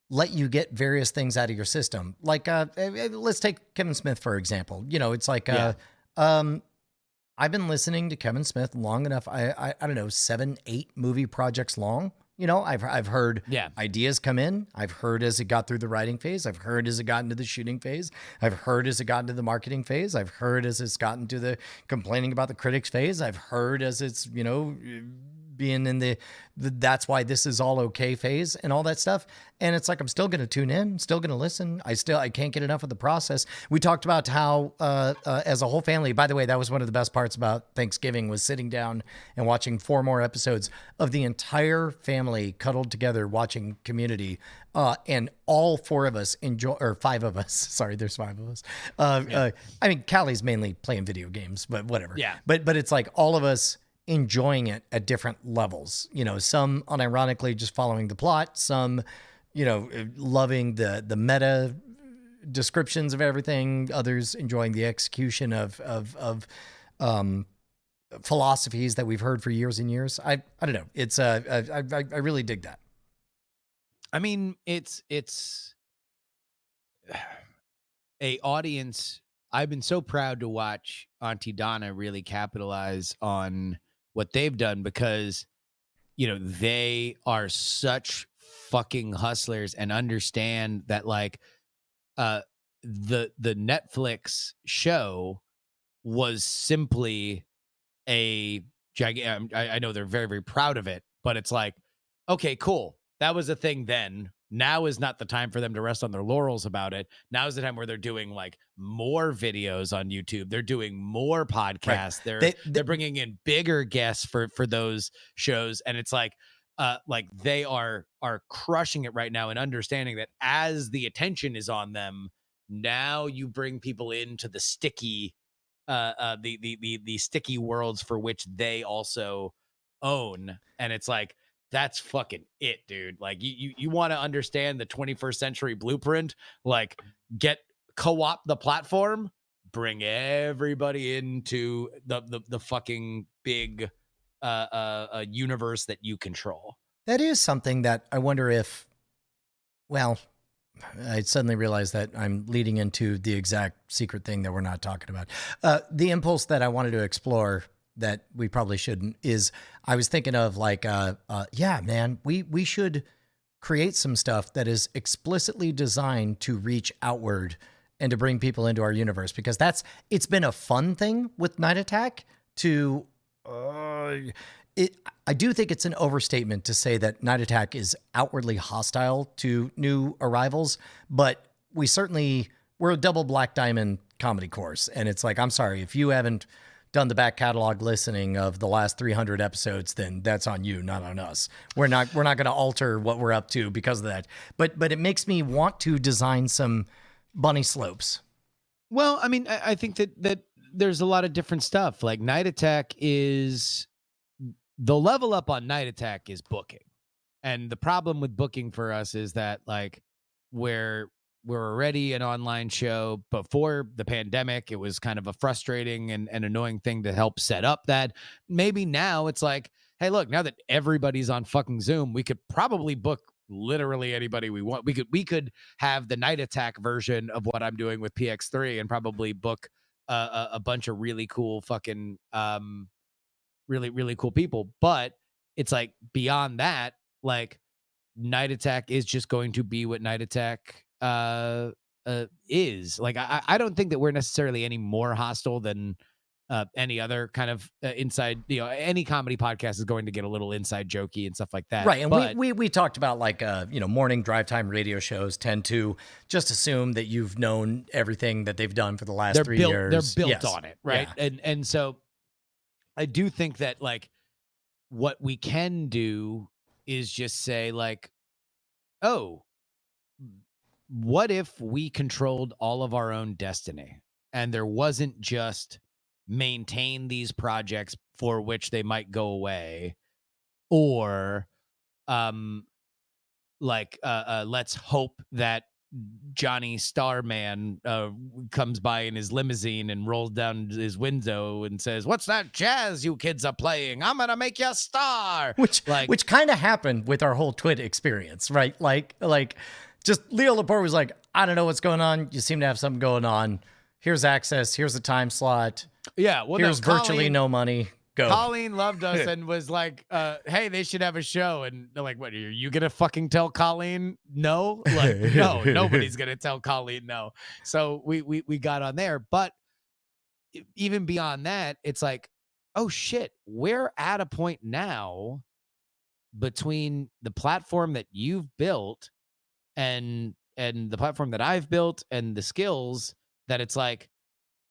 let you get various things out of your system. Like, let's take Kevin Smith, for example. It's like, I've been listening to Kevin Smith long enough. I don't know, 7, 8 movie projects long. I've heard ideas come in. I've heard as it got through the writing phase. I've heard as it got into the shooting phase. I've heard as it got into the marketing phase. I've heard as it's gotten to the complaining about the critics phase. I've heard as it's, being in the that's why this is all okay phase and all that stuff. And it's like, I'm still going to tune in, still going to listen. I can't get enough of the process. We talked about how, as a whole family, by the way, that was one of the best parts about Thanksgiving, was sitting down and watching 4 more episodes of the entire family cuddled together watching Community. And all 4 of us enjoy, or 5 of us, sorry, there's 5 of us. I mean, Callie's mainly playing video games, but whatever. Yeah. But it's like all of us enjoying it at different levels, some unironically just following the plot, some, loving the meta descriptions of everything, others enjoying the execution of philosophies that we've heard for years and years. I don't know. It's I really dig that. I mean, it's a audience. I've been so proud to watch Auntie Donna really capitalize on what they've done, because they are such fucking hustlers and understand that, like, the Netflix show was simply a gigantic. I know they're very, very proud of it, but it's like, okay, cool, that was a thing then. Now is not the time for them to rest on their laurels about it. Now is the time where they're doing like more videos on YouTube. They're doing more podcasts. Right. They're bringing in bigger guests for those shows. And it's like they are crushing it right now, and understanding that as the attention is on them, now you bring people into the sticky, the sticky worlds for which they also own. And it's like, that's fucking it, dude. Like, you want to understand the 21st century blueprint, like, co-op the platform, bring everybody into the fucking big universe that you control. That is something that I wonder if, well, I suddenly realized that I'm leading into the exact secret thing that we're not talking about. The impulse that I wanted to explore that we probably shouldn't is I was thinking of like, yeah, man, we should create some stuff that is explicitly designed to reach outward and to bring people into our universe, because it's been a fun thing with Night Attack to, I do think it's an overstatement to say that Night Attack is outwardly hostile to new arrivals, but we're a double Black Diamond comedy course. And it's like, I'm sorry, if you haven't done the back catalog listening of the last 300 episodes, then that's on you, not on us. We're not going to alter what we're up to because of that. But it makes me want to design some bunny slopes. Well, I mean, I think that there's a lot of different stuff. Like Night Attack is the level up on Night Attack is booking. And the problem with booking for us is that like we're already an online show. Before the pandemic, it was kind of a frustrating and annoying thing to help set up that. Maybe now it's like, hey, look, now that everybody's on fucking Zoom, we could probably book literally anybody we want. We could have the Night Attack version of what I'm doing with PX3 and probably book a bunch of really cool fucking really cool people. But it's like beyond that, like Night Attack is just going to be what Night Attack is. Like I don't think that we're necessarily any more hostile than any other kind of inside, any comedy podcast is going to get a little inside jokey and stuff like that. Right. And we talked about like, morning drive time radio shows tend to just assume that you've known everything that they've done for the last 3 years. They're built on it. Right. Yeah. And so I do think that like what we can do is just say like, oh, what if we controlled all of our own destiny and there wasn't just maintain these projects for which they might go away, or let's hope that Johnny Starman comes by in his limousine and rolls down his window and says, "What's that jazz you kids are playing? I'm gonna make you a star." Which kind of happened with our whole Twit experience, right? Like just Leo Laporte was like, "I don't know what's going on. You seem to have something going on. Here's access. Here's a time slot. Yeah, well, here's virtually no money. Go." Colleen loved us and was like, hey, they should have a show. And they're like, what, are you going to fucking tell Colleen no? Like, no, nobody's going to tell Colleen no. So we got on there. But even beyond that, it's like, oh, shit, we're at a point now between the platform that you've built and the platform that I've built and the skills that it's like,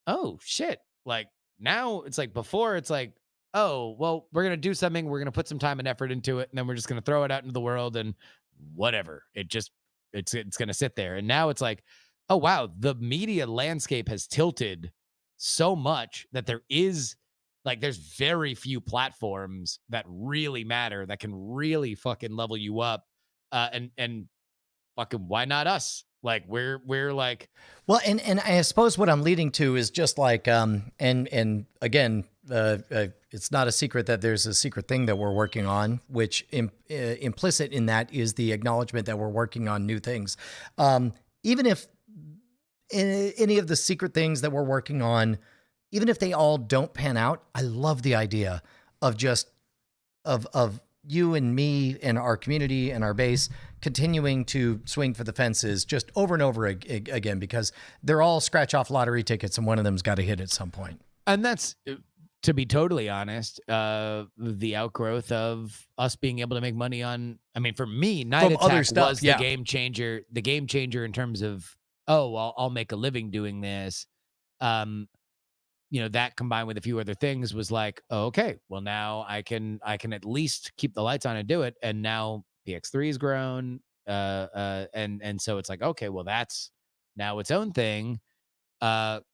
oh, shit. Like now it's like before it's like, oh, well, we're going to do something. We're going to put some time and effort into it. And then we're just going to throw it out into the world and whatever. It's going to sit there. And now it's like, oh, wow, the media landscape has tilted so much that there's very few platforms that really matter, that can really fucking level you up. And fucking, why not us? Like we're like, well, and I suppose what I'm leading to is just like, and again, it's not a secret that there's a secret thing that we're working on, which implicit in that is the acknowledgement that we're working on new things. Even if any of the secret things that we're working on, even if they all don't pan out, I love the idea of just of you and me and our community and our base continuing to swing for the fences just over and over again, because they're all scratch off lottery tickets and one of them's got to hit at some point. And that's, to be totally honest, the outgrowth of us being able to make money on, I mean, for me, Night Attack was the game changer in terms of, oh, well, I'll make a living doing this. That combined with a few other things was like, oh, okay, well now I can at least keep the lights on and do it. And now PX3 has grown. And so it's like, okay, well that's now its own thing.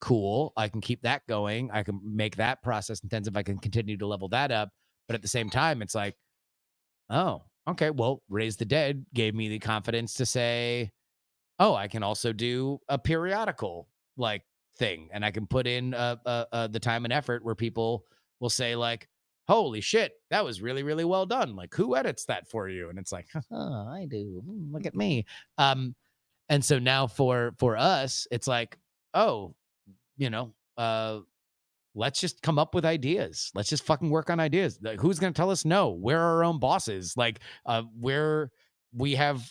Cool. I can keep that going. I can make that process intensive. I can continue to level that up. But at the same time, it's like, oh, okay, well, Raise the Dead gave me the confidence to say, oh, I can also do a periodical like thing, and I can put in the time and effort where people will say like, holy shit, that was really, really well done. Like, who edits that for you? And it's like, I do. Look at me. And so now for us, it's like, oh, let's just come up with ideas. Let's just fucking work on ideas. Like, who's going to tell us no? We're our own bosses. Like, we have,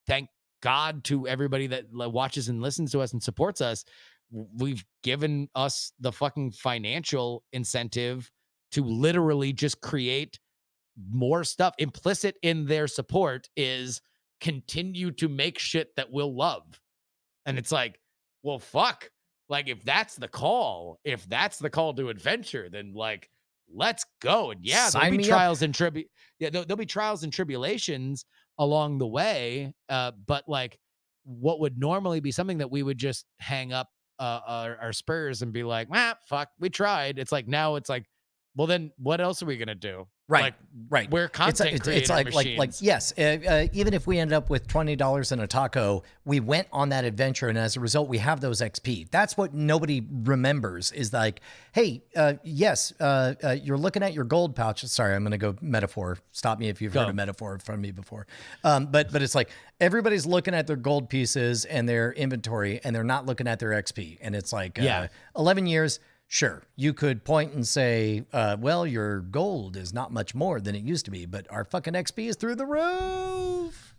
thank God to everybody that watches and listens to us and supports us. We've given us the fucking financial incentive to literally just create more stuff. Implicit in their support is continue to make shit that we'll love. And it's like, well, fuck. Like, if that's the call to adventure, then like, let's go. And yeah, there'll Sign be me trials and there'll be trials and tribulations along the way. But like, what would normally be something that we would just hang up our spurs and be like, fuck, we tried. It's like, now it's like, well, then what else are we gonna do? Right, Like, right. we're content It's creator like machines. yes. Even if we end up with $20 in a taco, we went on that adventure, and as a result, we have those XP. That's what nobody remembers. Is like, hey, yes, you're looking at your gold pouch. Sorry, I'm going to go metaphor. Stop me if you've heard a metaphor from me before. But it's like everybody's looking at their gold pieces and their inventory, and they're not looking at their XP. And it's like 11 years. Sure, you could point and say, well, your gold is not much more than it used to be, but our fucking XP is through the roof.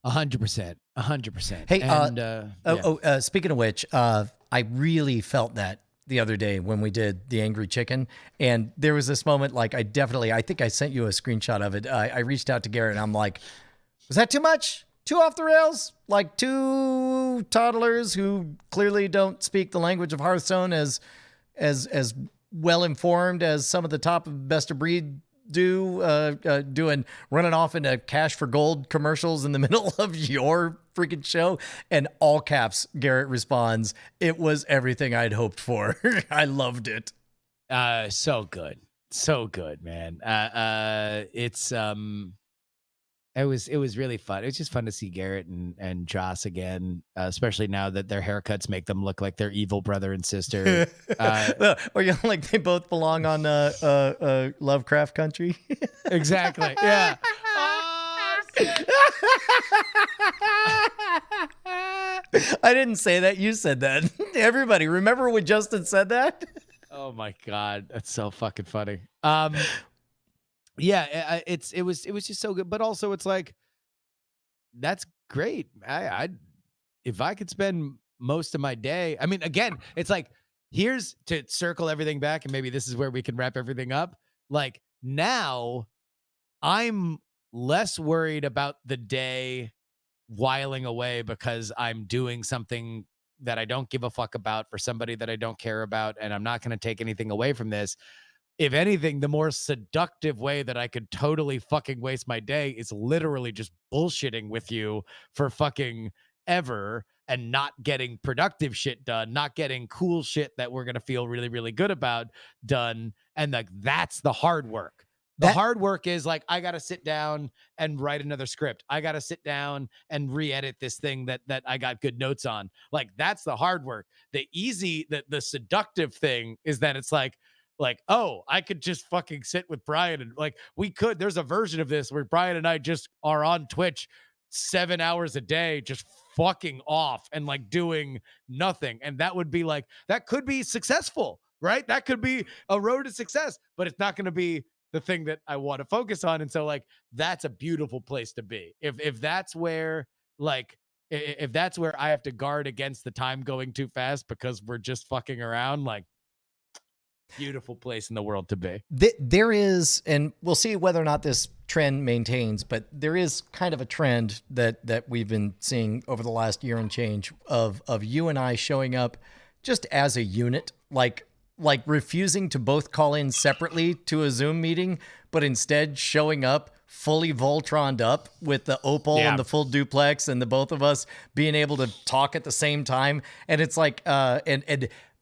100%. 100%. Hey, And, speaking of which, I really felt that the other day when we did the Angry Chicken. And there was this moment, like, I think I sent you a screenshot of it. I reached out to Garrett and I'm like, was that too much? Too off the rails? Like two toddlers who clearly don't speak the language of Hearthstone as well informed as some of the top of best of breed do, running off into cash for gold commercials in the middle of your freaking show. And all caps, Garrett responds, "It was everything I'd hoped for." I loved it. So good, man. It was really fun. It was just fun to see Garrett and Joss again, especially now that their haircuts make them look like their evil brother and sister. Or like they both belong on Lovecraft Country. Exactly. Yeah. I didn't say that. You said that. Everybody, remember when Justin said that? Oh my God, that's so fucking funny. Yeah, it was just so good, but also it's like, that's great. I if I could spend most of my day, I mean, again, it's like, here's to circle everything back, and maybe this is where we can wrap everything up. Like, now I'm less worried about the day whiling away because I'm doing something that I don't give a fuck about for somebody that I don't care about, and I'm not going to take anything away from this. If anything, the more seductive way that I could totally fucking waste my day is literally just bullshitting with you for fucking ever and not getting productive shit done, not getting cool shit that we're going to feel really, really good about done. And like, that's the hard work. The hard work is like, I got to sit down and write another script. I got to sit down and re-edit this thing that I got good notes on. Like, that's the hard work. The easy, the seductive thing is that it's like, oh, I could just fucking sit with Brian and like, there's a version of this where Brian and I just are on Twitch 7 hours a day, just fucking off and like doing nothing. And that would be like, that could be successful, right? That could be a road to success, but it's not going to be the thing that I want to focus on. And so like, that's a beautiful place to be. If that's where like, if that's where I have to guard against the time going too fast because we're just fucking around, like, beautiful place in the world to be. There is, and we'll see whether or not this trend maintains, but there is kind of a trend that we've been seeing over the last year and change of you and I showing up just as a unit, like refusing to both call in separately to a Zoom meeting, but instead showing up fully Voltroned up with the Opal and the full duplex and the both of us being able to talk at the same time. And it's like,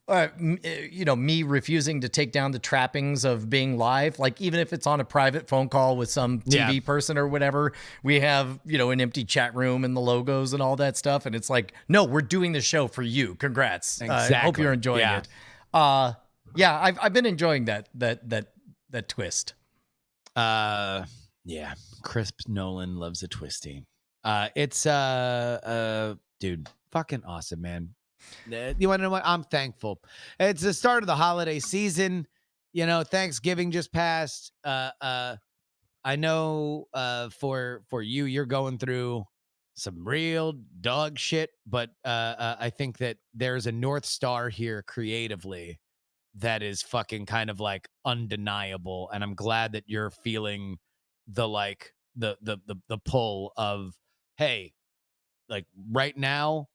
me refusing to take down the trappings of being live, like even if it's on a private phone call with some TV person or whatever, we have, an empty chat room and the logos and all that stuff. And it's like, no, we're doing the show for you. Congrats. Exactly. I hope you're enjoying it. I've been enjoying that twist. Crisp Nolan loves a twisty. It's dude, fucking awesome, man. You want to know what? I'm thankful. It's the start of the holiday season. You know, Thanksgiving just passed. I know for you, you're going through some real dog shit, but I think that there's a North Star here creatively that is fucking kind of like undeniable. And I'm glad that you're feeling the like the pull of, hey, like right now,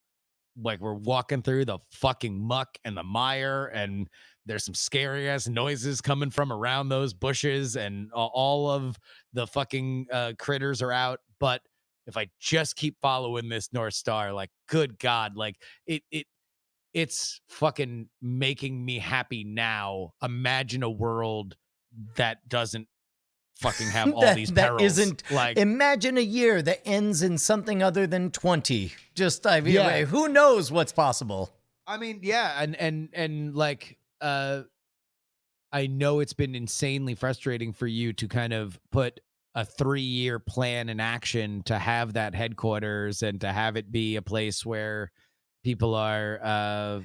like we're walking through the fucking muck and the mire, and there's some scary ass noises coming from around those bushes, and all of the fucking critters are out. But if I just keep following this North Star, like good God, like it's fucking making me happy now. Imagine a world that doesn't fucking have all these that perils. isn't Like, imagine a year that ends in something other than 20. Just I mean, Yeah. who knows what's possible? I mean, yeah, and like I know it's been insanely frustrating for you to kind of put a 3-year plan in action to have that headquarters and to have it be a place where people are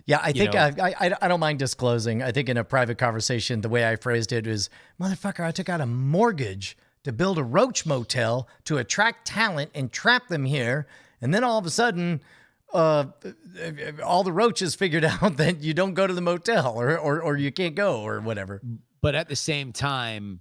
Yeah, I you think know, I don't mind disclosing. I think in a private conversation, the way I phrased it was, motherfucker, I took out a mortgage to build a roach motel to attract talent and trap them here. And then all of a sudden, all the roaches figured out that you don't go to the motel or you can't go or whatever. but at the same time,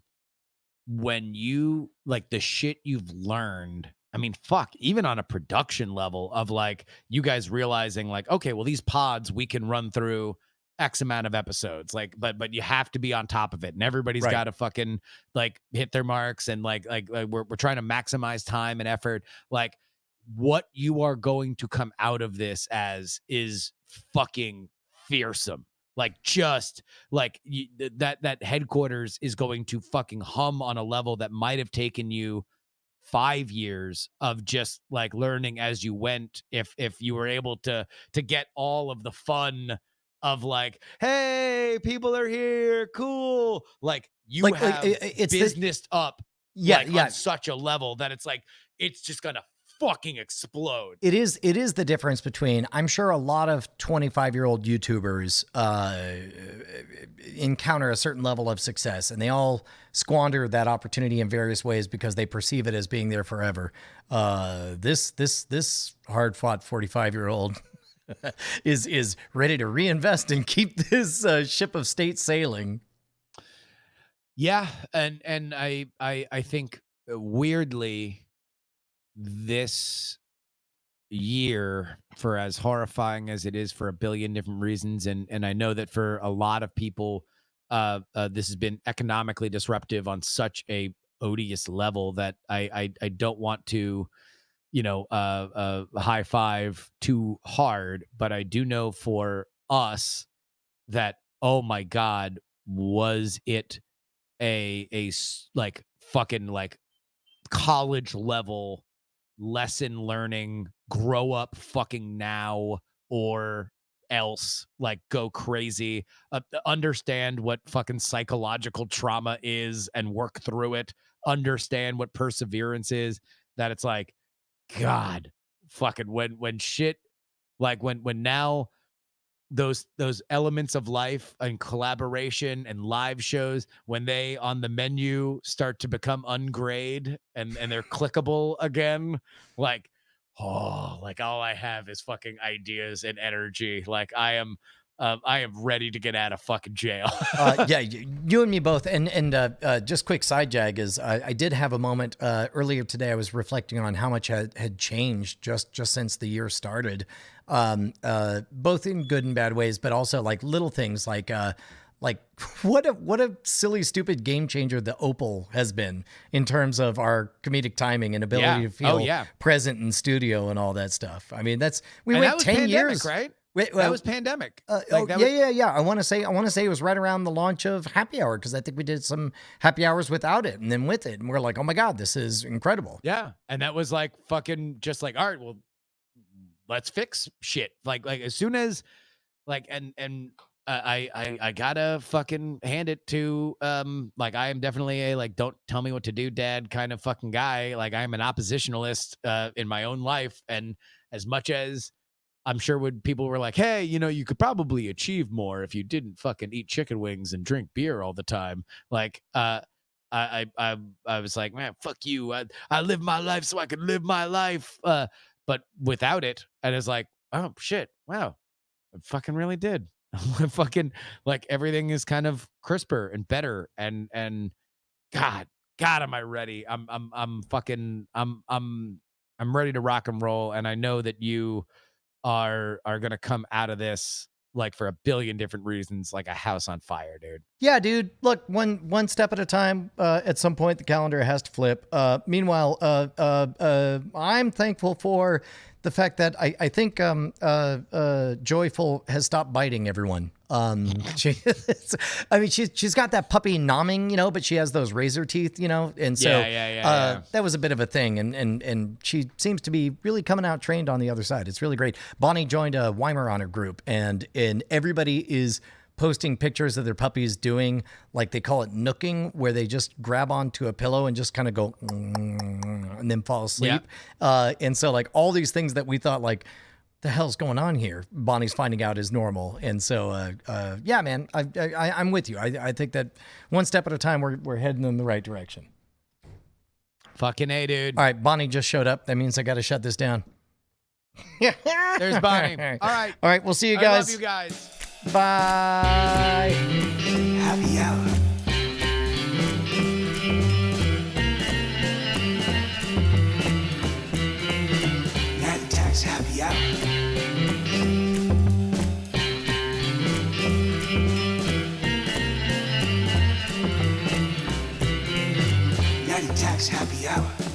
when you like the shit you've learned, I mean, fuck, even on a production level of like you guys realizing like, okay, well, these pods we can run through X amount of episodes, like, but you have to be on top of it, and everybody's Right. got to fucking like hit their marks, and like we're trying to maximize time and effort. Like, what you are going to come out of this as is fucking fearsome. Like, just like that headquarters is going to fucking hum on a level that might have taken you 5 years of just like learning as you went, if you were able to get all of the fun of like, hey, people are here, cool, like you Like have it's businessed up yeah, like yeah. on such a level that it's like it's just gonna fucking explode. It is the difference between, I'm sure a lot of 25-year-old YouTubers encounter a certain level of success and they all squander that opportunity in various ways because they perceive it as being there forever. This hard-fought 45-year-old is ready to reinvest and keep this ship of state sailing. Yeah, and I think weirdly this year, for as horrifying as it is for a billion different reasons, and I know that for a lot of people this has been economically disruptive on such a odious level that I don't want to, you know, high five too hard, but I do know for us that, oh my God, was it like fucking like college level lesson learning, grow up fucking now or else, like go crazy, understand what fucking psychological trauma is and work through it, understand what perseverance is, that it's like, God, fucking when shit, like when now those elements of life and collaboration and live shows, when they on the menu start to become ungrade and they're clickable again, like, oh, like all I have is fucking ideas and energy. Like I am ready to get out of fucking jail. Yeah, you and me both. And just quick side jag is I did have a moment earlier today. I was reflecting on how much had changed just since the year started, both in good and bad ways, but also like little things like what a silly stupid game changer the Opal has been in terms of our comedic timing and ability to feel present in studio and all that stuff. I mean, we and went that was 10 pandemic, years, right? Wait, That was pandemic. yeah. I want to say it was right around the launch of Happy Hour, because I think we did some Happy Hours without it and then with it, and we're like, oh my God, this is incredible. Yeah, and that was like fucking just like, all right, well, let's fix shit. Like as soon as like and I gotta fucking hand it to like I am definitely a like don't tell me what to do, dad kind of fucking guy. Like I'm an oppositionalist in my own life, and as much as I'm sure when people were like, hey, you could probably achieve more if you didn't fucking eat chicken wings and drink beer all the time. Like, I was like, man, fuck you. I live my life so I can live my life. But without it, and it's like, oh shit, wow, I fucking really did. Fucking like everything is kind of crisper and better and God, am I ready? I'm fucking I'm ready to rock and roll, and I know that you are gonna come out of this like for a billion different reasons, like a house on fire, dude. Yeah, dude. Look, one step at a time. At some point, the calendar has to flip. Meanwhile, I'm thankful for the fact that I think Joyful has stopped biting everyone. She's got that puppy nomming, but she has those razor teeth, and so yeah. That was a bit of a thing, and she seems to be really coming out trained on the other side. It's really great. Bonnie joined a Weimaraner group, and everybody is posting pictures of their puppies doing, like they call it nooking, where they just grab onto a pillow and just kind of go and then fall asleep. And so like all these things that we thought like, the hell's going on here? Bonnie's finding out is normal. And so, yeah, man, I'm with you. I think that one step at a time, we're heading in the right direction. Fucking A, dude. All right. Bonnie just showed up. That means I got to shut this down. There's Bonnie. All right. We'll see you guys. I love you guys. Bye. Happy hour. Natty Tax happy hour. Natty Tax happy hour.